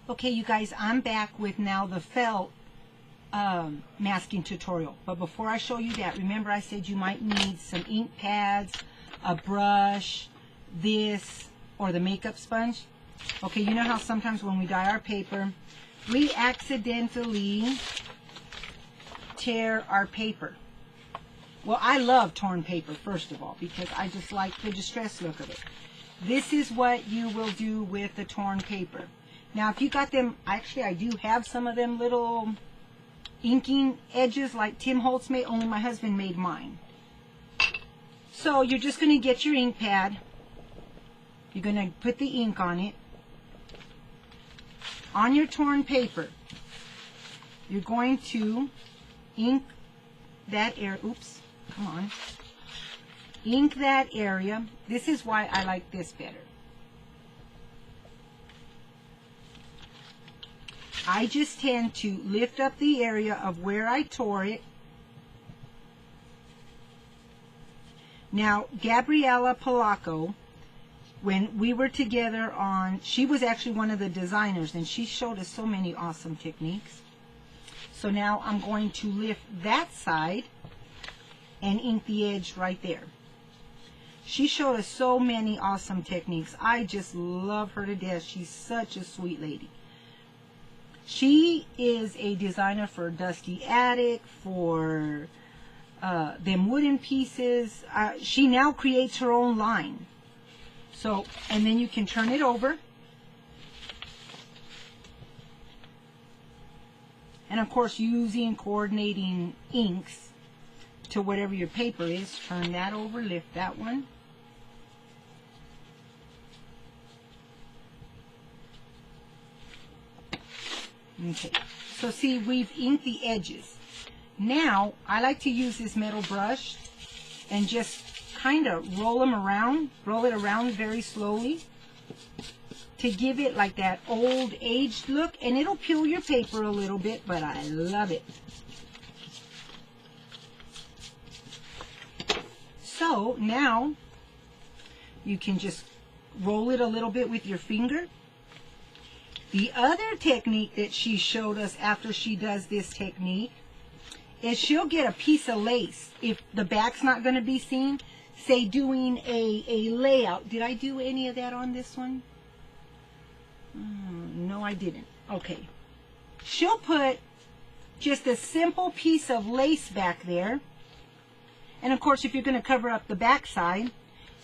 Okay, you guys, I'm back with now the felt masking tutorial. But before I show you that, remember I said you might need some ink pads, a brush, this, or the makeup sponge. Okay, you know how sometimes when we dye our paper, we accidentally tear our paper. Well, I love torn paper, first of all, because I just like the distressed look of it. This is what you will do with the torn paper. Now, if you got them, actually, I do have some of them little inking edges like Tim Holtz made, only my husband made mine. So you're just going to get your ink pad. You're going to put the ink on it. On your torn paper, you're going to ink that area. Oops, come on. Ink that area. This is why I like this better. I just tend to lift up the area of where I tore it. Now, Gabriella Polacco, when we were together she was actually one of the designers, and she showed us so many awesome techniques. So now I'm going to lift that side and ink the edge right there. She showed us so many awesome techniques. I just love her to death. She's such a sweet lady. She is a designer for Dusty Attic, for them wooden pieces. She now creates her own line. So, and then you can turn it over. And of course, using coordinating inks to whatever your paper is, turn that over, lift that one. Okay, so see, we've inked the edges. Now, I like to use this metal brush and just kind of roll it around very slowly to give it like that old aged look, and it'll peel your paper a little bit, but I love it. So now you can just roll it a little bit with your finger. The other technique that she showed us after she does this technique is she'll get a piece of lace. If the back's not going to be seen, say doing a layout. Did I do any of that on this one? No, I didn't. Okay. She'll put just a simple piece of lace back there. And of course, if you're going to cover up the back side,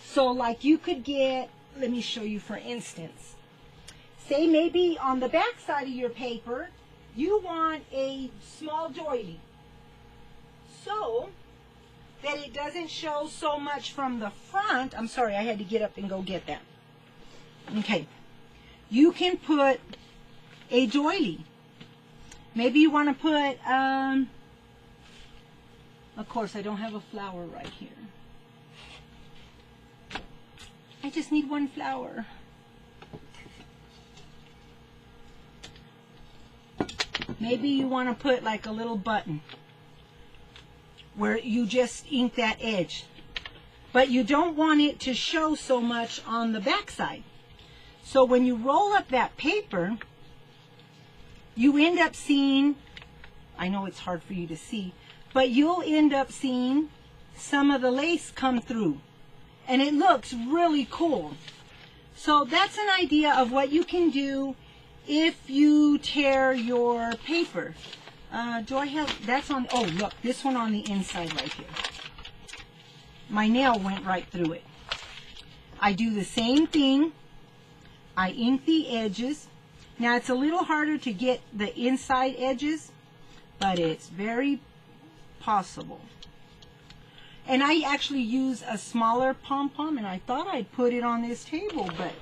so like you could get, let me show you for instance. Say maybe on the back side of your paper, you want a small doily, so that it doesn't show so much from the front. I'm sorry, I had to get up and go get that. Okay, you can put a doily. Maybe you want to put, of course I don't have a flower right here. I just need one flower. Maybe you want to put like a little button where you just ink that edge, but you don't want it to show so much on the back side. So when you roll up that paper, you end up seeing, I know it's hard for you to see, but you'll end up seeing some of the lace come through, and it looks really cool. So that's an idea of what you can do if you tear your paper. Do I have, that's on, oh look, this one on the inside right here. My nail went right through it. I do the same thing. I ink the edges. Now it's a little harder to get the inside edges, but it's very possible. And I actually use a smaller pom-pom, and I thought I'd put it on this table, but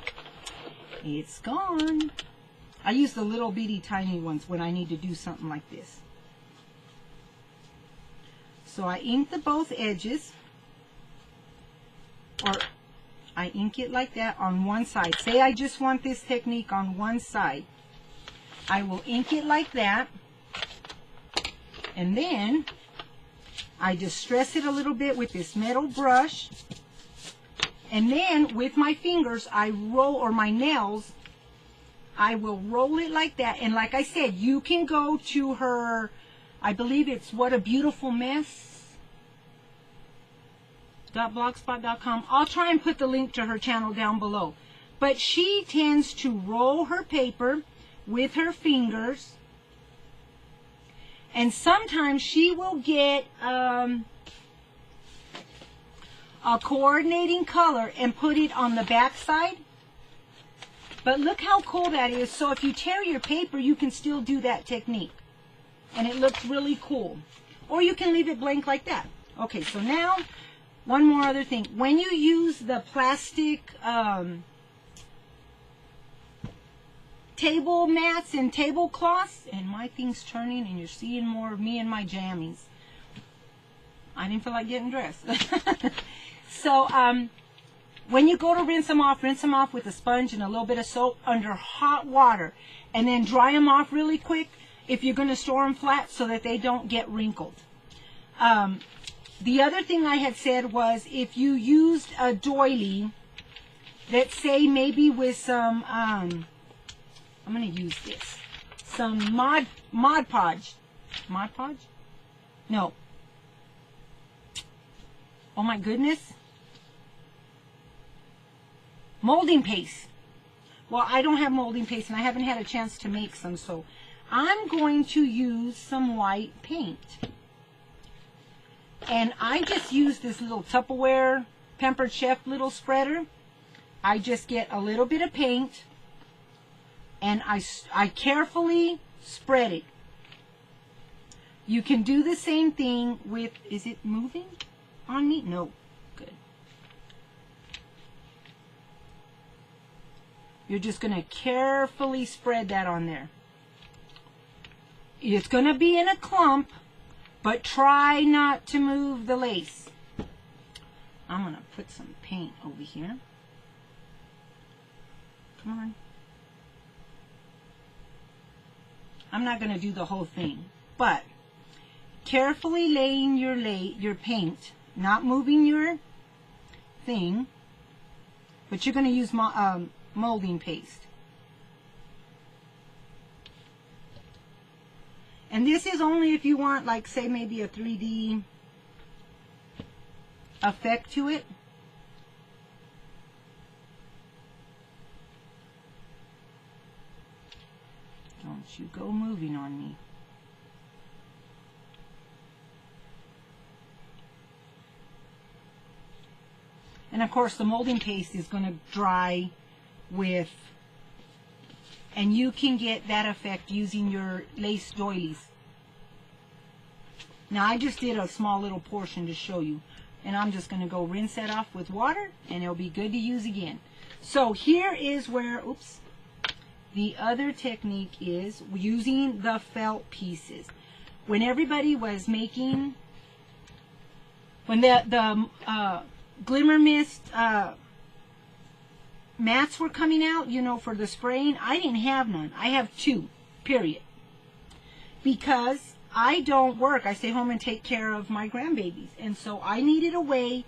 it's gone. I use the little bitty tiny ones when I need to do something like this. So I ink the both edges, or I ink it like that on one side. Say I just want this technique on one side. I will ink it like that, and then I distress it a little bit with this metal brush, and then with my fingers I roll, or my nails, I will roll it like that. And like I said, you can go to her, I believe it's What a Beautiful Mess .blogspot.com. I'll try and put the link to her channel down below. But she tends to roll her paper with her fingers. And sometimes she will get a coordinating color and put it on the back side. But look how cool that is. So if you tear your paper, you can still do that technique. And it looks really cool. Or you can leave it blank like that. Okay, so now, one more other thing. When you use the plastic table mats and tablecloths, and my thing's turning and you're seeing more of me and my jammies. I didn't feel like getting dressed. So, when you go to rinse them off with a sponge and a little bit of soap under hot water, and then dry them off really quick if you're going to store them flat so that they don't get wrinkled. The other thing I had said was if you used a doily, let's say maybe with some, I'm going to use this, some Mod Podge. Mod Podge? No. Oh my goodness. Molding paste. Well, I don't have molding paste and I haven't had a chance to make some, so I'm going to use some white paint. And I just use this little Tupperware Pampered Chef little spreader. I just get a little bit of paint and I carefully spread it. You can do the same thing with, is it moving on me? No. Good. You're just going to carefully spread that on there. It's going to be in a clump, but try not to move the lace. I'm going to put some paint over here. Come on. I'm not going to do the whole thing, but carefully laying your paint, not moving your thing, but you're going to use molding paste. And this is only if you want, like, say, maybe a 3D effect to it. Don't you go moving on me. And of course the molding paste is going to dry with, and you can get that effect using your lace doilies. Now I just did a small little portion to show you, and I'm just going to go rinse that off with water and it'll be good to use again. So here is where, oops, the other technique is using the felt pieces. When everybody was making, when the Glimmer Mist mats were coming out, you know, for the spraying, I didn't have none. I have 2, period. Because I don't work. I stay home and take care of my grandbabies. And so I needed a way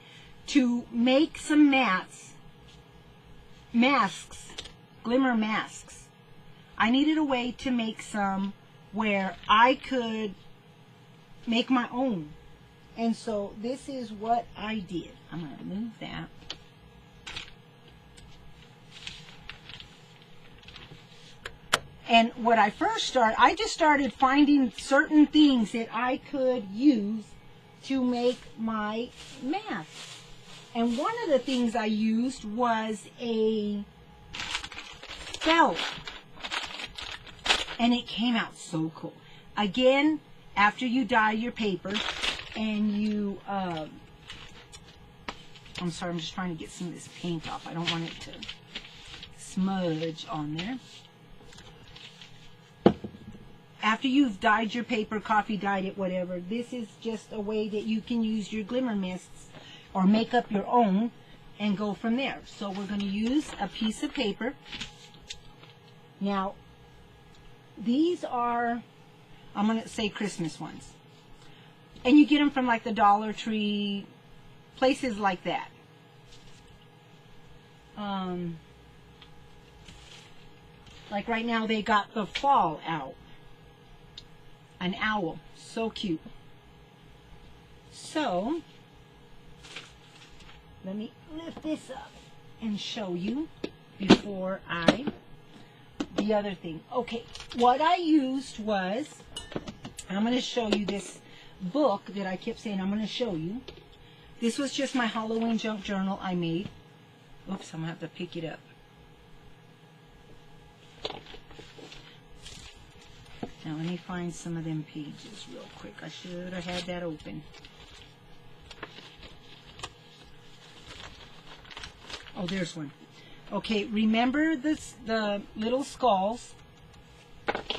to make some masks, glimmer masks. I needed a way to make some where I could make my own. And so this is what I did. I'm going to move that. And what I first started, I just started finding certain things that I could use to make my mask. And one of the things I used was a felt. And it came out so cool. Again, after you dye your paper and you, I'm sorry, I'm just trying to get some of this paint off. I don't want it to smudge on there. After you've dyed your paper, coffee dyed it, whatever, this is just a way that you can use your glimmer mists or make up your own and go from there. So we're going to use a piece of paper. Now, these are, I'm going to say Christmas ones. And you get them from like the Dollar Tree, places like that. Like right now they got the fall out. An owl. So cute. So, let me lift this up and show you before the other thing. Okay, what I used was, I'm going to show you this book that I kept saying I'm going to show you. This was just my Halloween junk journal I made. Oops, I'm going to have to pick it up. Now let me find some of them pages real quick. I should have had that open. Oh, there's one. Okay, remember this, the little skulls,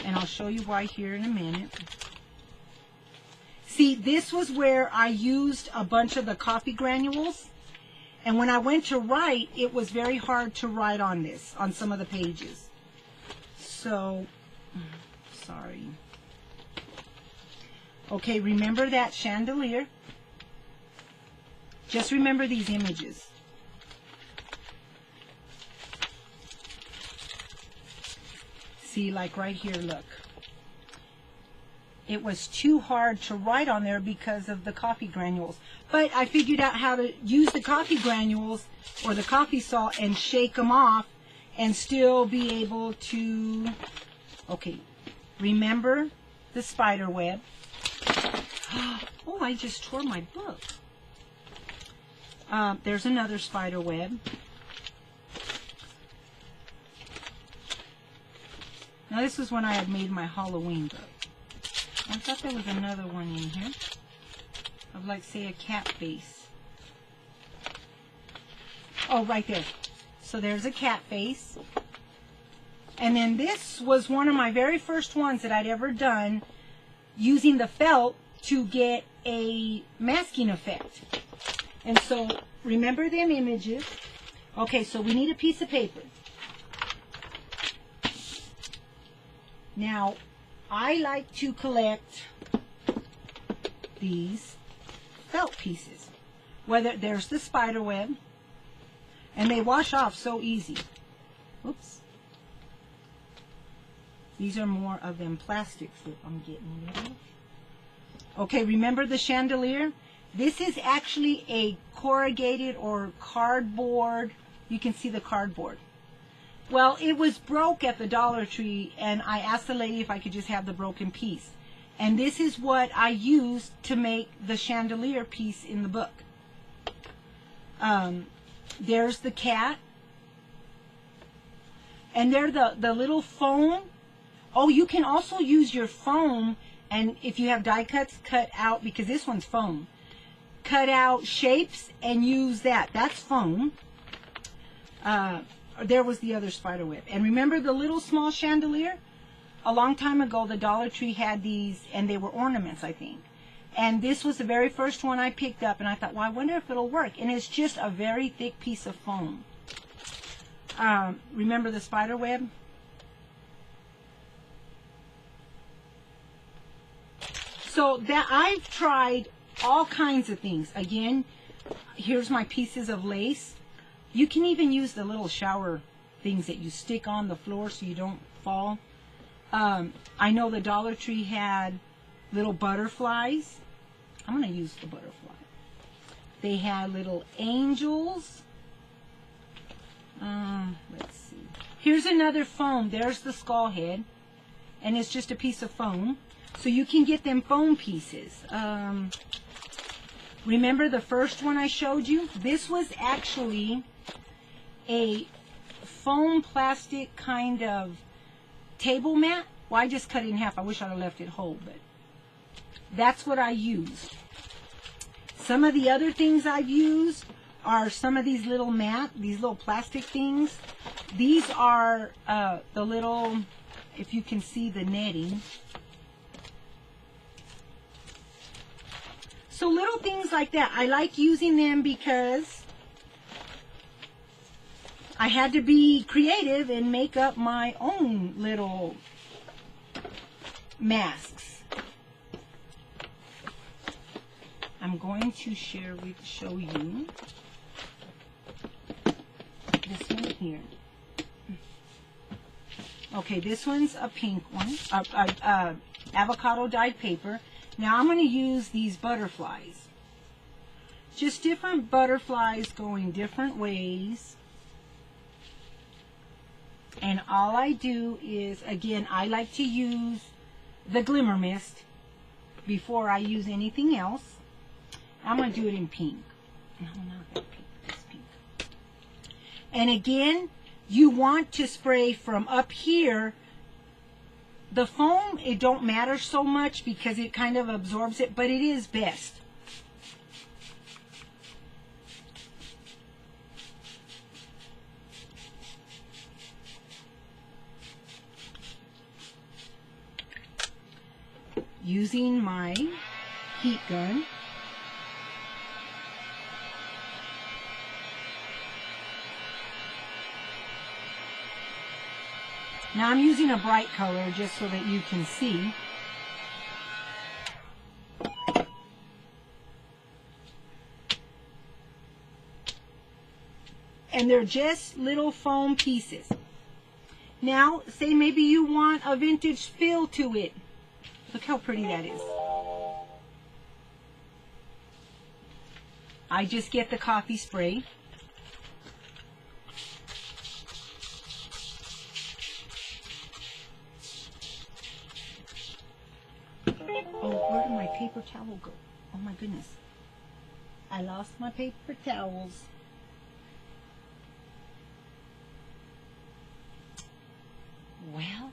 and I'll show you why here in a minute. See, this was where I used a bunch of the coffee granules, and when I went to write, it was very hard to write on this, on some of the pages. So, sorry. Okay, remember that chandelier. Just remember these images. See, like right here, look. It was too hard to write on there because of the coffee granules. But I figured out how to use the coffee granules or the coffee salt and shake them off and still be able to... Okay, remember the spider web. Oh, I just tore my book. There's another spider web. Now this is when I had made my Halloween book. I thought there was another one in here. Of like, say, a cat face. Oh, right there. So there's a cat face. And then this was one of my very first ones that I'd ever done using the felt to get a masking effect. And so, remember them images. Okay, so we need a piece of paper. Now, I like to collect these felt pieces. Whether there's the spider web, and they wash off so easy. Oops. These are more of them plastics that I'm getting rid of. Okay, remember the chandelier? This is actually a corrugated or cardboard. You can see the cardboard. Well, it was broke at the Dollar Tree, and I asked the lady if I could just have the broken piece. And this is what I used to make the chandelier piece in the book. There's the cat. And there the little foam. Oh, you can also use your foam, and if you have die cuts, cut out, because this one's foam. Cut out shapes and use that. That's foam. There was the other spider web. And remember the little small chandelier? A long time ago, the Dollar Tree had these, and they were ornaments, I think. And this was the very first one I picked up, and I thought, well, I wonder if it'll work. And it's just a very thick piece of foam. Remember the spider web? So that I've tried all kinds of things. Again, here's my pieces of lace. You can even use the little shower things that you stick on the floor so you don't fall. I know the Dollar Tree had little butterflies. I'm going to use the butterfly. They had little angels. Let's see. Here's another foam. There's the skull head. And it's just a piece of foam. So you can get them foam pieces. Remember the first one I showed you? This was actually a foam plastic kind of table mat. Well, I just cut it in half. I wish I'd have left it whole, but that's what I used. Some of the other things I've used are some of these little these little plastic things. These are the little, if you can see the netting. So little things like that. I like using them because I had to be creative and make up my own little masks. I'm going to show you this one here. Okay, this one's a pink one, avocado dyed paper. Now I'm going to use these butterflies. Just different butterflies going different ways. And all I do is, again, I like to use the Glimmer Mist before I use anything else. I'm going to do it in pink. No, not that pink. This pink. And again, you want to spray from up here. The foam, it don't matter so much because it kind of absorbs it, but it is best. Using my heat gun. Now I'm using a bright color just so that you can see. And they're just little foam pieces. Now, say maybe you want a vintage feel to it. Look how pretty that is. I just get the coffee spray. Oh, where did my paper towel go? Oh my goodness. I lost my paper towels. Well,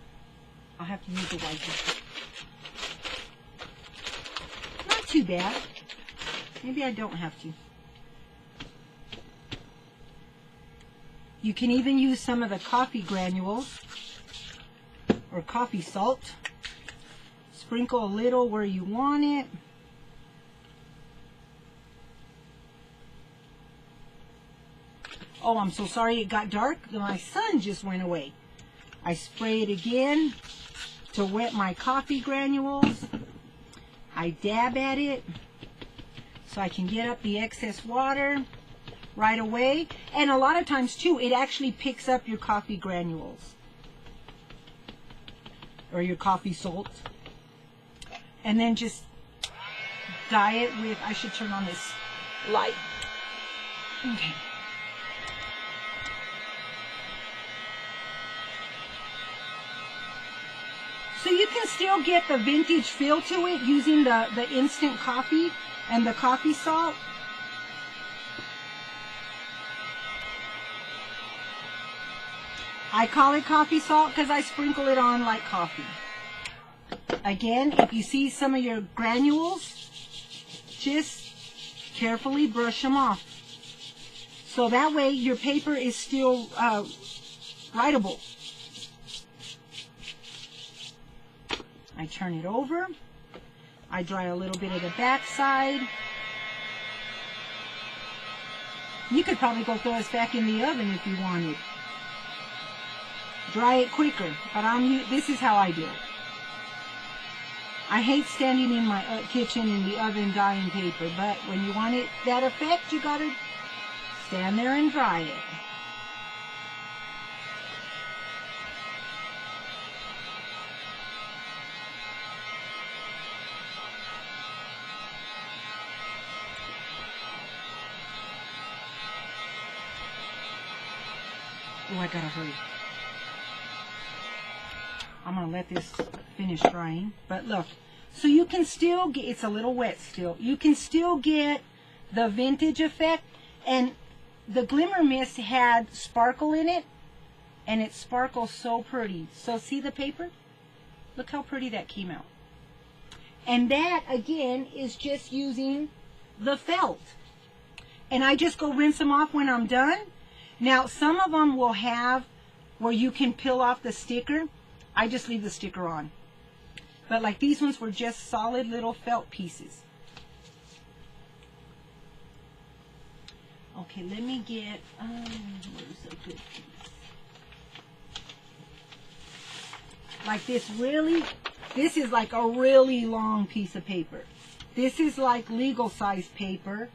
I'll have to use the wiper. Not too bad. Maybe I don't have to. You can even use some of the coffee granules or coffee salt. Sprinkle a little where you want it. Oh, I'm so sorry it got dark. My sun just went away. I spray it again to wet my coffee granules. I dab at it so I can get up the excess water right away. And a lot of times too, it actually picks up your coffee granules or your coffee salt. And then just dye it with, I should turn on this light. Okay. So you can still get the vintage feel to it using the instant coffee and the coffee salt. I call it coffee salt because I sprinkle it on like coffee. Again, if you see some of your granules, just carefully brush them off. So that way your paper is still writable. I turn it over. I dry a little bit of the back side. You could probably go throw this back in the oven if you wanted. Dry it quicker, but this is how I do it. I hate standing in my kitchen in the oven dyeing paper, but when you want it that effect, you gotta stand there and dry it. Oh, I gotta hurry. I'm gonna let this finish drying. But look, so you can still get, it's a little wet still. You can still get the vintage effect. And the Glimmer Mist had sparkle in it. And it sparkles so pretty. So see the paper? Look how pretty that came out. And that, again, is just using the felt. And I just go rinse them off when I'm done. Now, some of them will have where you can peel off the sticker. I just leave the sticker on. But like these ones were just solid little felt pieces. Okay, let me get, where's a good piece? Like this is like a really long piece of paper. This is like legal size paper.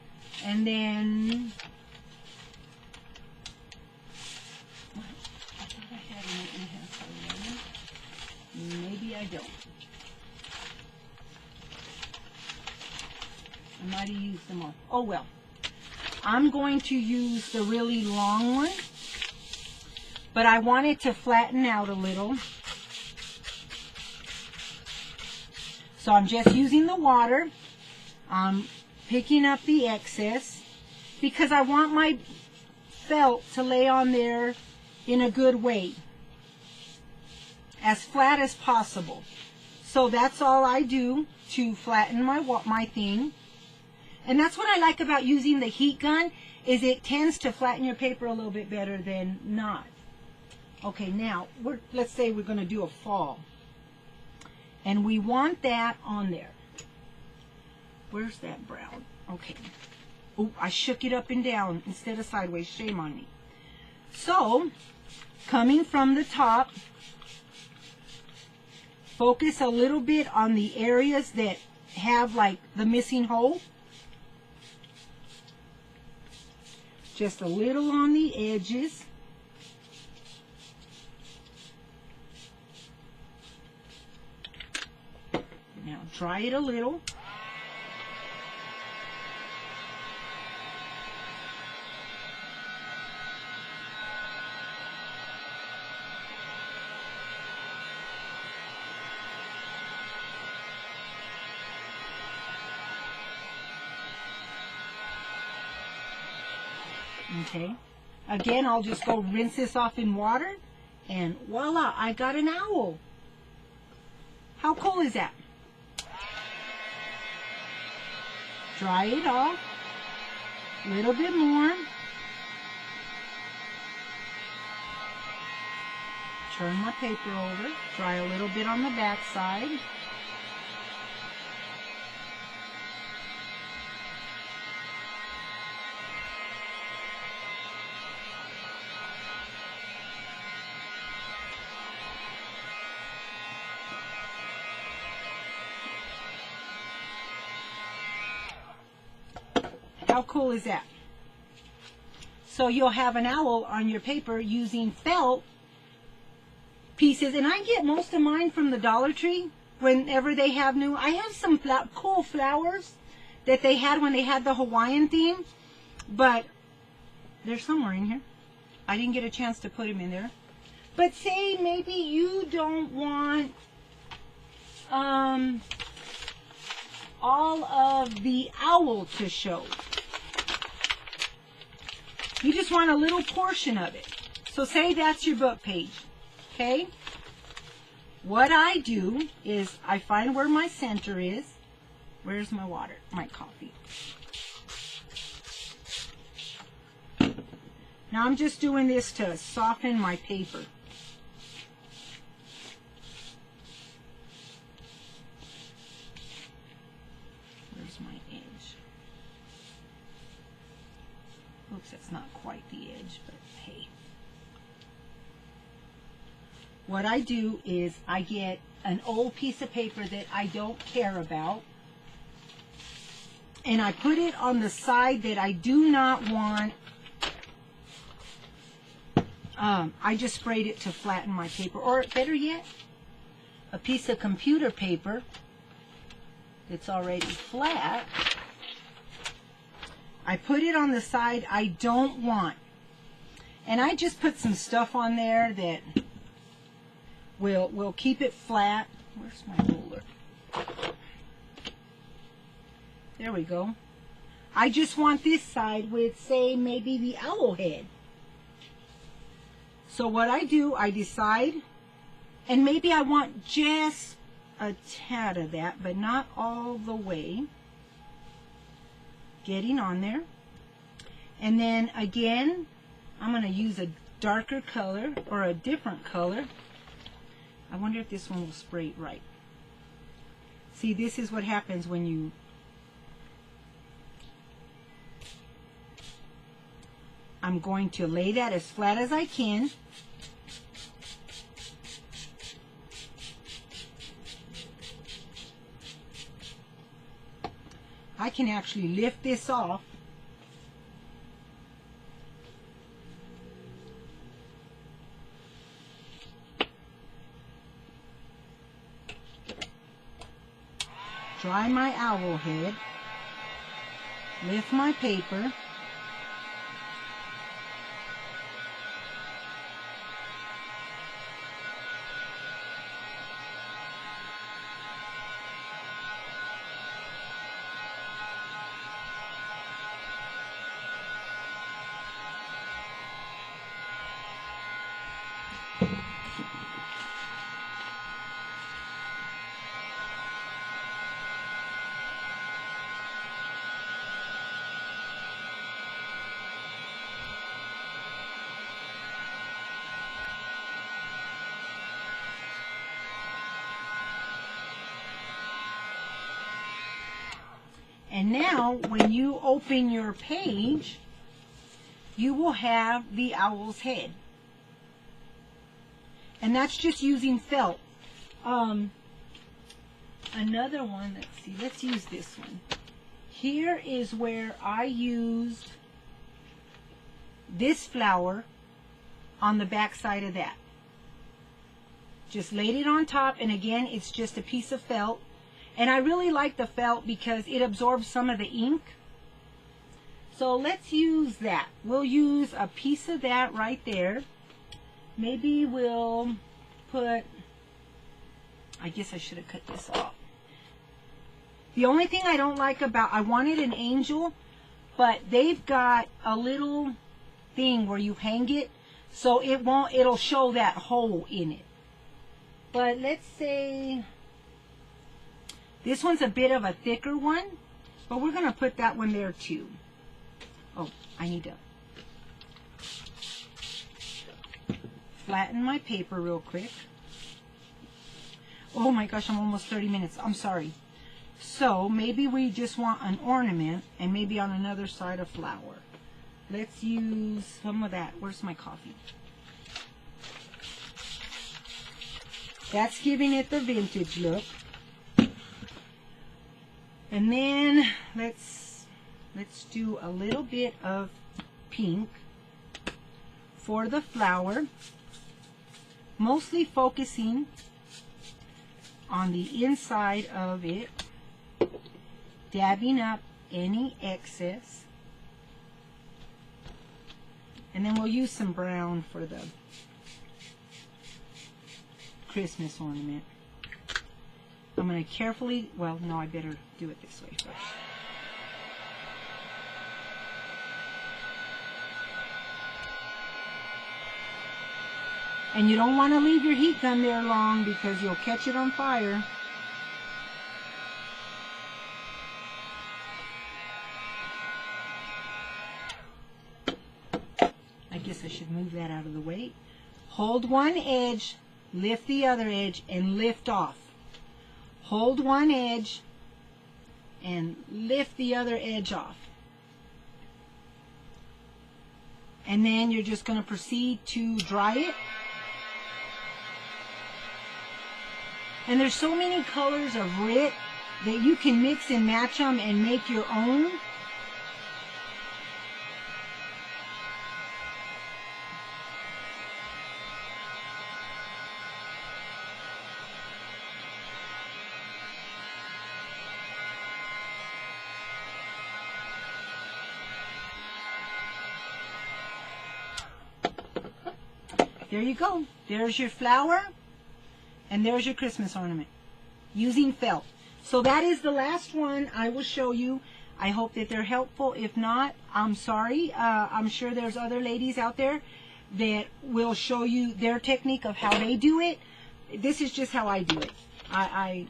And then, I thought I had it in half already. I don't. I might have used them all. Oh well. I'm going to use the really long one, but I want it to flatten out a little. So I'm just using the water. I'm picking up the excess because I want my felt to lay on there in a good way, as flat as possible. So that's all I do to flatten my thing. And that's what I like about using the heat gun, is it tends to flatten your paper a little bit better than not. Okay, now let's say we're going to do a fall, and we want that on there. Where's that brown? Okay. Oh, I shook it up and down instead of sideways. Shame on me. So, coming from the top, focus a little bit on the areas that have like the missing hole. Just a little on the edges. Now dry it a little. Okay, again, I'll just go rinse this off in water, and voila, I got an owl. How cool is that? Dry it off, a little bit more. Turn my paper over, dry a little bit on the back side. How cool is that? So you'll have an owl on your paper using felt pieces. And I get most of mine from the Dollar Tree whenever they have new. I have some cool flowers that they had when they had the Hawaiian theme, but they're somewhere in here. I didn't get a chance to put them in there. But say maybe you don't want all of the owl to show. You just want a little portion of it. So say that's your book page, okay? What I do is I find where my center is. Where's my water? My coffee. Now I'm just doing this to soften my paper. Where's my edge? Oops, that's not quite the edge, but hey. What I do is I get an old piece of paper that I don't care about, and I put it on the side that I do not want. I just sprayed it to flatten my paper, or better yet, a piece of computer paper that's already flat. I put it on the side I don't want, and I just put some stuff on there that will keep it flat. Where's my ruler? There we go. I just want this side with, say, maybe the owl head. So what I do, I decide, and maybe I want just a tad of that, but not all the way. Getting on there. And then again, I'm going to use a darker color or a different color. I wonder if this one will spray it right. See, this is what happens when you I'm going to lay that as flat as I can. I can actually lift this off. dry my owl head, lift my paper, and now when you open your page, you will have the owl's head. And that's just using felt. Another one, let's see, let's use this one. Here is where I used this flower on the back side of that. Just laid it on top, and again, it's just a piece of felt. And I really like the felt because it absorbs some of the ink. So let's use that. We'll use a piece of that right there. Maybe we'll put, I guess I should have cut this off. The only thing I don't like about, I wanted an angel, but they've got a little thing where you hang it, so it'll show that hole in it. But let's say, this one's a bit of a thicker one, but we're going to put that one there too. Oh, I need to flatten my paper real quick. Oh my gosh, I'm almost 30 minutes. I'm sorry. So maybe we just want an ornament, and maybe on another side a flower. Let's use some of that. Where's my coffee? That's giving it the vintage look. And then let's do a little bit of pink for the flower, mostly focusing on the inside of it, dabbing up any excess, and then we'll use some brown for the Christmas ornament. I'm going to carefully, well, no, I better do it this way first. And you don't want to leave your heat gun there long because you'll catch it on fire. I guess I should move that out of the way. Hold one edge, lift the other edge, and lift off. Hold one edge and lift the other edge off. And then you're just going to proceed to dry it. And there's so many colors of RIT that you can mix and match them and make your own. There you go. There's your flower, and there's your Christmas ornament using felt. So that is the last one I will show you. I hope that they're helpful. If not, I'm sorry. I'm sure there's other ladies out there that will show you their technique of how they do it. This is just how I do it. I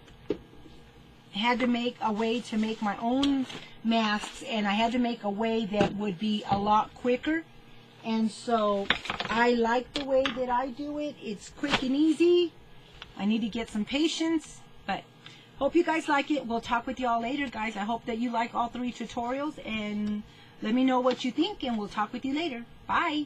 had to make a way to make my own masks, and I had to make a way that would be a lot quicker. And so I like the way that I do it. It's quick and easy. I need to get some patience, but hope you guys like it. We'll talk with y'all later, guys. I hope that you like all 3 tutorials, and let me know what you think, and we'll talk with you later. Bye.